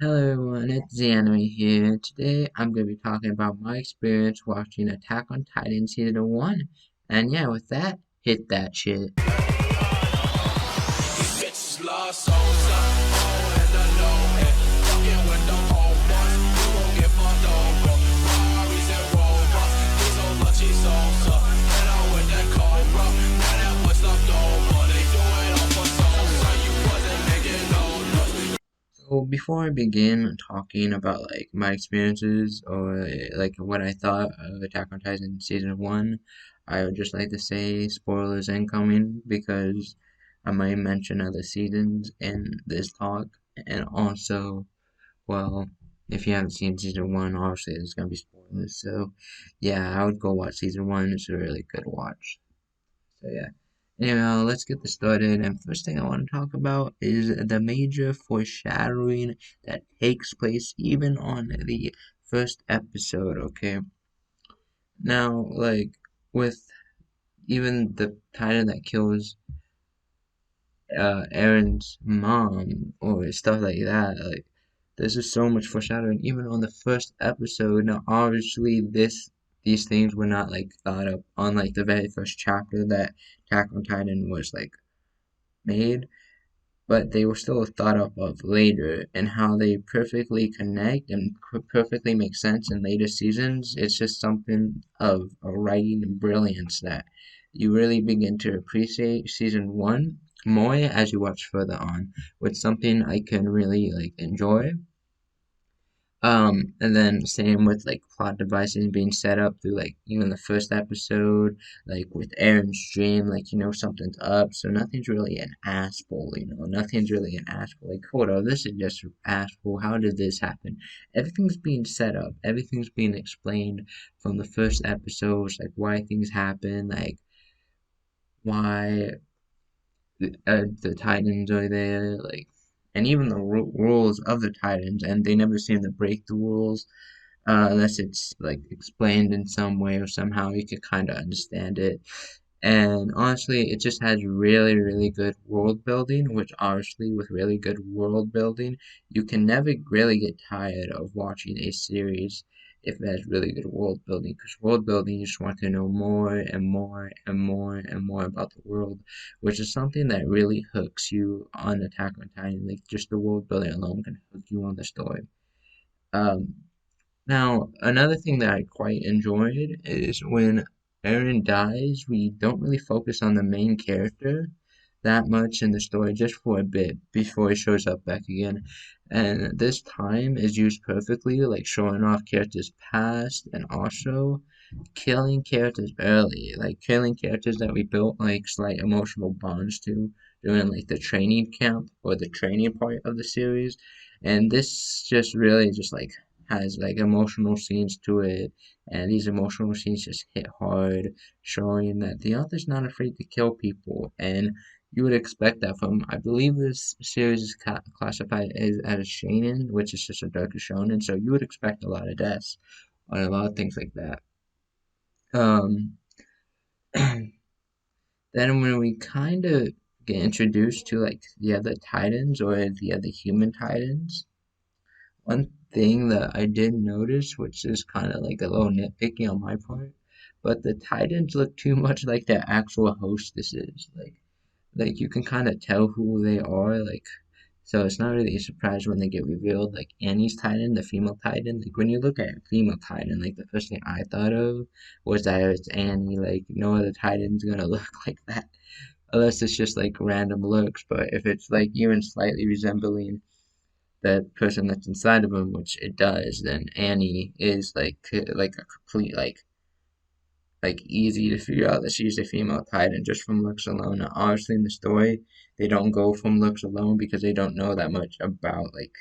Hello everyone, it's Xanime here. Today I'm going to be talking about my experience watching Attack on Titan Season 1. And yeah, with that, hit that shit. So before I begin talking about like my experiences or like what I thought of Attack on Titan Season 1, I would just like to say spoilers incoming because I might mention other seasons in this talk. And also, well, if you haven't seen Season 1, obviously there's going to be spoilers. So yeah, I would go watch Season 1. It's a really good watch. So yeah. Anyhow, let's get this started. And first thing I want to talk about is the major foreshadowing that takes place even on the first episode, okay? Now, like, with even the Titan that kills Aaron's mom or stuff like that, like, there's just so much foreshadowing even on the first episode. Now, obviously, these things were not like thought up on like the very first chapter that Attack on Titan was like made, but they were still thought up of later, and how they perfectly connect and perfectly make sense in later seasons. It's just something of a writing brilliance that you really begin to appreciate season one more as you watch further on, which something I can really like enjoy. And then same with like plot devices being set up through like even the first episode, like with Aaron's dream, like something's up, so nothing's really an asshole, nothing's really an asshole. Like, hold on, this is just asshole. How did this happen? Everything's being set up, everything's being explained from the first episodes, like why things happen, like why the Titans are there, like, and even the rules of the Titans, and they never seem to break the rules unless it's like explained in some way or somehow you can kind of understand it. And honestly, it just has really, really good world building, which obviously, with really good world building, you can never really get tired of watching a series if it has really good world building. Because world building, you just want to know more and more and more and more about the world, which is something that really hooks you on Attack on Titan. Like, just the world building alone can hook you on the story. Um, Now, another thing that I quite enjoyed is when Eren dies, we don't really focus on the main character that much in the story, just for a bit before he shows up back again. And this time is used perfectly, like showing off characters' past and also killing characters early, like killing characters that we built like slight emotional bonds to during like the training camp or the training part of the series. And this just really just like has like emotional scenes to it, and these emotional scenes just hit hard, showing that the author's not afraid to kill people, and you would expect that from. I believe this series is classified as a shonen, which is just a darker shonen, so you would expect a lot of deaths on a lot of things like that. Um, then when we kind of get introduced to like the other Titans or the other human Titans, one thing that I did notice, which is kind of like a little nitpicky on my part, but the Titans look too much like their actual hostesses. Like you can kind of tell who they are. Like, so it's not really a surprise when they get revealed. Like Annie's Titan, the female Titan. Like when you look at a female Titan, like the first thing I thought of was that it's Annie. Like no other Titan's gonna look like that unless it's just like random looks. But if it's like even slightly resembling the person that's inside of him, which it does, then Annie is like a complete like easy to figure out that she's a female Titan just from looks alone. Now, obviously, in the story, they don't go from looks alone because they don't know that much about like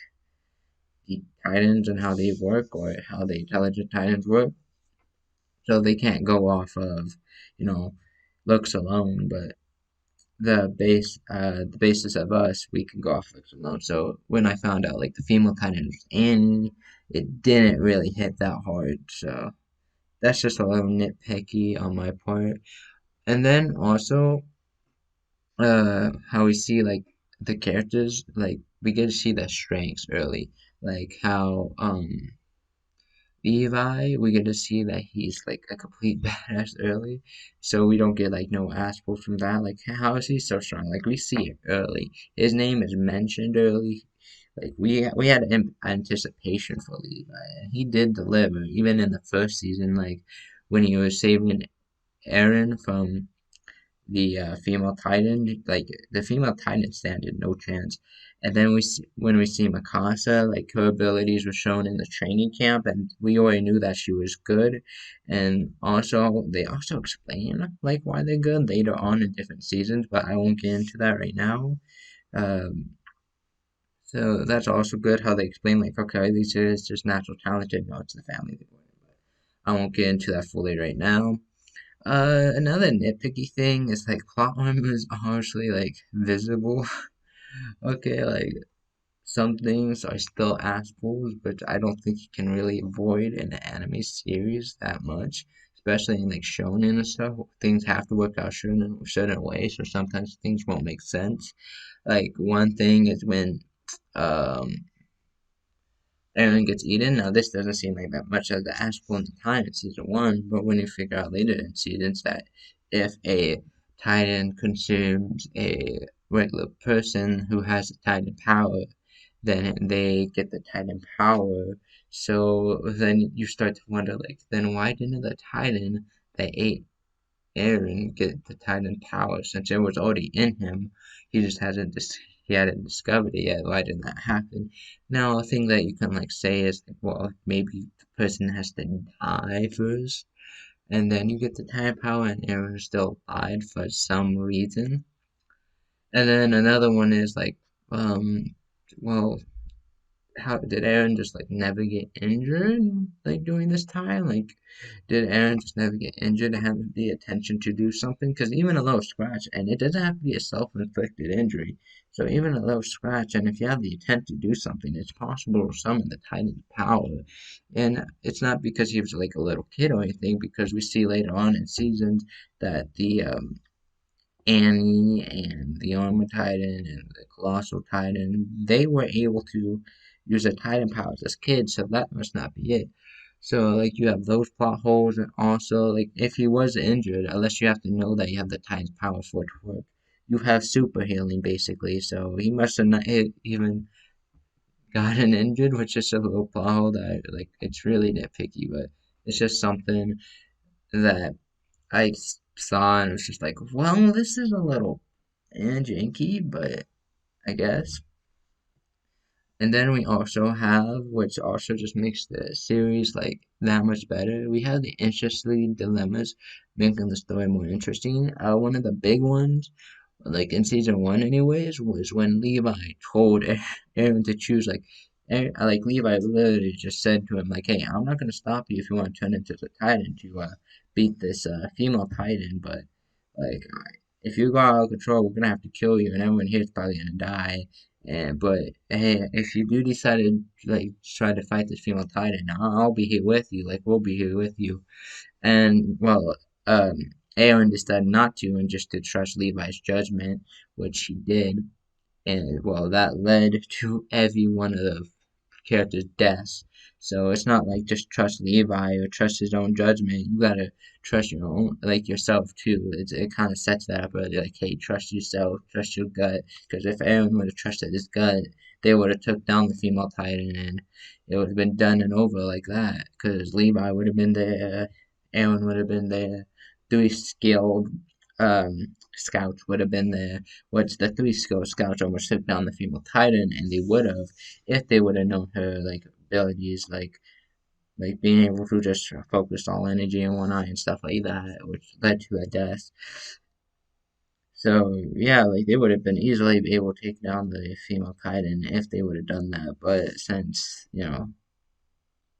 the Titans and how they work or how the intelligent Titans work. So they can't go off of, you know, looks alone. But the basis of us, we can go off looks alone. So when I found out like the female Titan was Annie, it didn't really hit that hard. So that's just a little nitpicky on my part. And then also how we see like the characters like we get to see their strengths early, like how Levi, we get to see that he's like a complete badass early, so we don't get like no ass pull from that. Like, how is he so strong? Like, we see it early. His name is mentioned early. Like, we had anticipation for Levi, and he did deliver. Even in the first season, like when he was saving Aaron from the female Titan, like the female Titan standard no chance. And then when we see Mikasa, like her abilities were shown in the training camp, and we already knew that she was good. And also, they also explain like why they're good later on in different seasons, but I won't get into that right now. Um, so that's also good how they explain like okay, these are just natural talented, no, it's the family. I won't get into that fully right now. Another nitpicky thing is like plot armor is honestly like visible. Okay, like some things are still assholes, but I don't think you can really avoid in an anime series that much, especially in like shonen and stuff. Things have to work out certain ways, or sometimes things won't make sense. Like one thing is when um Aaron gets eaten. Now, this doesn't seem like that much of the Ashpool in the time in season one, but when you figure out later in seasons that if a Titan consumes a regular person who has a Titan power, then they get the Titan power. So then you start to wonder, like, then why didn't the Titan that ate Aaron get the Titan power since it was already in him? He just hasn't he hadn't discovered it yet. Why didn't that happen? Now, a thing that you can like say is like, well, maybe the person has to die first, and then you get the Titan power, and Aaron is still alive for some reason. And then another one is like, well, how did Aaron just like never get injured like during this time? Like, did Aaron just never get injured and have the attention to do something? Because even a little scratch, and it doesn't have to be a self-inflicted injury. So even a little scratch, and if you have the intent to do something, it's possible to summon the Titan's power. And it's not because he was like a little kid or anything, because we see later on in seasons that the Annie and the Armor Titan and the Colossal Titan, they were able to use their Titan powers as kids, so that must not be it. So, like, you have those plot holes, and also, like, if he was injured, unless you have to know that you have the Titan's power for it to work, you have super healing, basically, so he must have not even gotten injured, which is a little plot hole that, like, it's really nitpicky, but it's just something that I saw and was just like, well, this is a little janky, but I guess. And then we also have, which also just makes the series like that much better. We have the interesting dilemmas, making the story more interesting. One of the big ones, like in season one, anyways, was when Levi told Aaron to choose. Like Levi literally just said to him, like, "Hey, I'm not gonna stop you if you want to turn into the Titan to beat this female Titan, but like, if you go out of control, we're gonna have to kill you, and everyone here is probably gonna die." And but hey, if you do decide to like try to fight this female Titan, I'll be here with you. Like, we'll be here with you. And well, um, Aaron decided not to and just to trust Levi's judgment, which he did. And well, that led to every one of the character's deaths. So it's not like just trust Levi or trust his own judgment. You gotta trust your own, like yourself too. It kind of sets that up early, like, hey, trust yourself, trust your gut. Because if Aaron would have trusted his gut, they would have took down the female Titan, and it would have been done and over like that. Because Levi would have been there, Aaron would have been there, three skilled scouts would have been there, which the three skilled scouts almost took down the female Titan, and they would have if they would have known her like abilities, like being able to just focus all energy in one eye and stuff like that, which led to her death. So yeah, like they would have been easily able to take down the female Titan if they would have done that. But since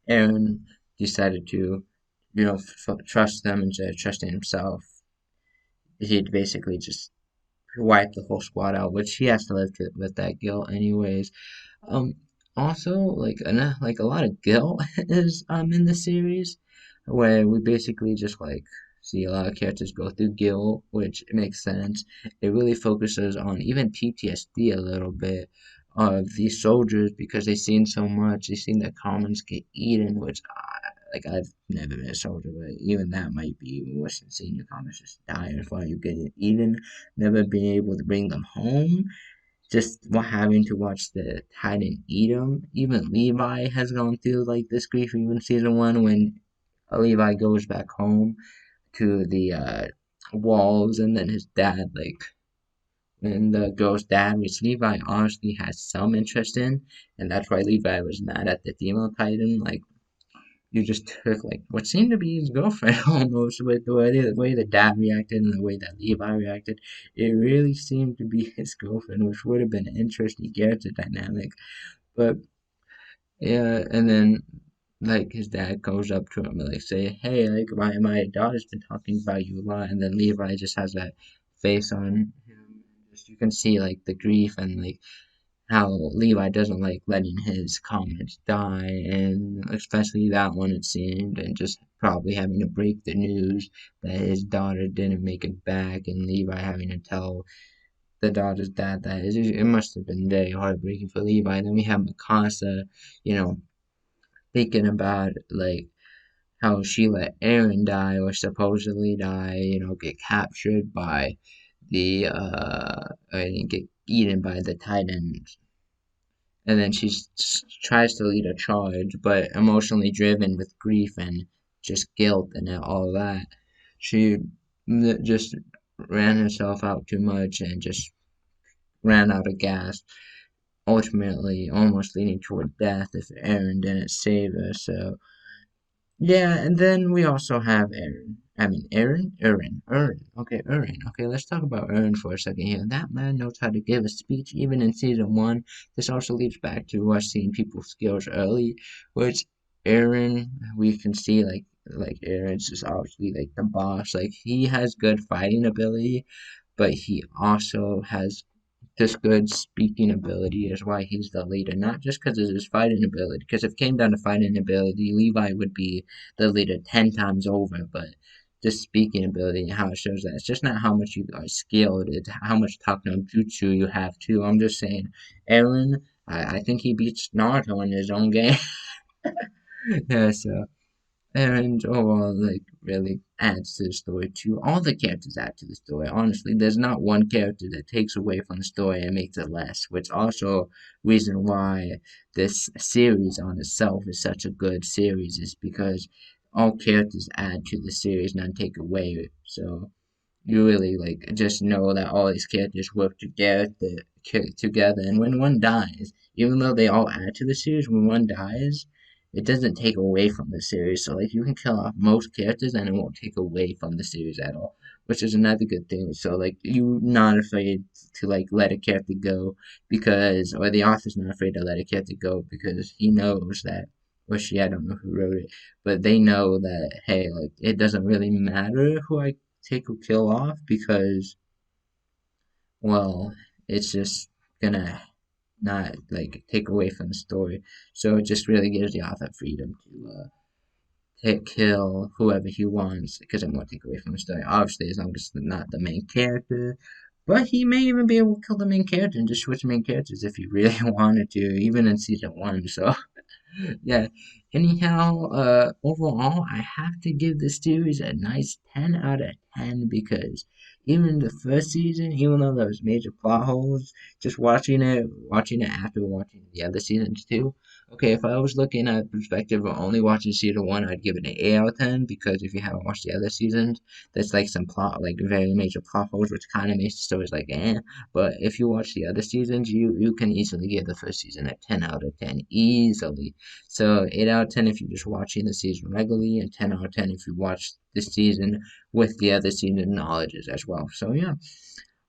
Aaron decided to trust them instead of trusting himself, he'd basically just wipe the whole squad out, which he has to live with that guilt anyways. Um, Also, like a lot of guilt is in the series, where we basically just like see a lot of characters go through guilt, which makes sense. It really focuses on even PTSD a little bit. these soldiers because they've seen so much. They've seen their commons get eaten, which like I've never been a soldier, but even that might be even worse than seeing your commons just die in front of you getting eaten. Never being able to bring them home. Just having to watch the Titan eat them. Even Levi has gone through like this grief. Even season 1 when Levi goes back home to the walls, and then his dad like and the girl's dad, which Levi honestly has some interest in, and that's why Levi was mad at the female Titan. Like, you just took like what seemed to be his girlfriend almost with the way the dad reacted and the way that Levi reacted. It really seemed to be his girlfriend, which would have been an interesting character dynamic. But yeah, and then like his dad goes up to him and like say, "Hey, like my daughter's been talking about you a lot," and then Levi just has that face on him. Just you can see like the grief and like how Levi doesn't like letting his comments die, and especially that one it seemed, and just probably having to break the news that his daughter didn't make it back, and Levi having to tell the daughter's dad that it must have been very heartbreaking for Levi. And then we have Mikasa, you know, thinking about like how she let Aaron die or supposedly die, get captured by the and get eaten by the Titans, and then she tries to lead a charge, but emotionally driven with grief and just guilt and all that, she just ran herself out too much and just ran out of gas, ultimately almost leading to her death if Aaron didn't save her. So yeah, and then we also have Aaron. I mean, Aaron. Okay, Aaron. Okay, let's talk about Aaron for a second here. That man knows how to give a speech, even in season 1. This also leads back to us seeing people's skills early, which Aaron, we can see like Aaron's just obviously like the boss. Like he has good fighting ability, but he also has this good speaking ability is why he's the leader, not just because of his fighting ability. Because if it came down to fighting ability, Levi would be the leader 10 times over, but just speaking ability and how it shows that it's just not how much you are skilled, it's how much talk no jutsu you have too. I'm just saying, Aaron, I think he beats Naruto in his own game. Yeah, so and overall, like, really adds to the story too. All the characters add to the story. Honestly, there's not one character that takes away from the story and makes it less, which also reason why this series on itself is such a good series is because all characters add to the series, none take away. So you really like just know that all these characters work together, and when one dies, even though they all add to the series, when one dies, it doesn't take away from the series. So like you can kill off most characters and it won't take away from the series at all, which is another good thing. So like you not afraid to like let a character go because, or the author's not afraid to let a character go because he knows that, or she, I don't know who wrote it, but they know that hey, like it doesn't really matter who I take a kill off because, well, it's just gonna not like take away from the story. So it just really gives the author freedom to kill whoever he wants because it won't take away from the story. Obviously, as long as it's not the main character. But he may even be able to kill the main character and just switch main characters if he really wanted to, even in season 1. So yeah. Anyhow, overall, I have to give this series a nice 10 out of 10 because even the first season, even though there was major plot holes, just watching it after watching the other seasons too. Okay, if I was looking at the perspective of only watching season 1, I'd give it an 8 out of 10 because if you haven't watched the other seasons, there's like some plot, like very major plot holes, which kind of makes the stories like eh. But if you watch the other seasons, you can easily give the first season a 10 out of 10 easily. So 8 out of 10 if you're just watching the season regularly, and 10 out of 10 if you watch this season with the other season knowledges as well. So yeah,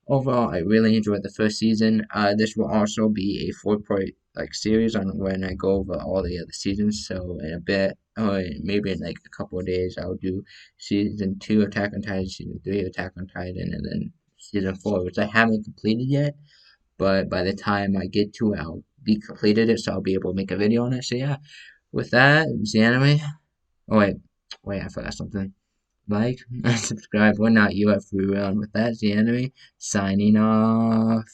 overall, I really enjoyed the first season. This will also be a 4-part like series on when I go over all the other seasons. So in a bit, or maybe in like a couple of days, I'll do season 2 Attack on Titan, season 3 Attack on Titan, and then season 4, which I haven't completed yet. But by the time I get to it, I'll be completed it, so I'll be able to make a video on it. So yeah, with that, it's the anime. Oh wait, I forgot something. Like, subscribe, or not, you have free will. And with that, it's the anime signing off.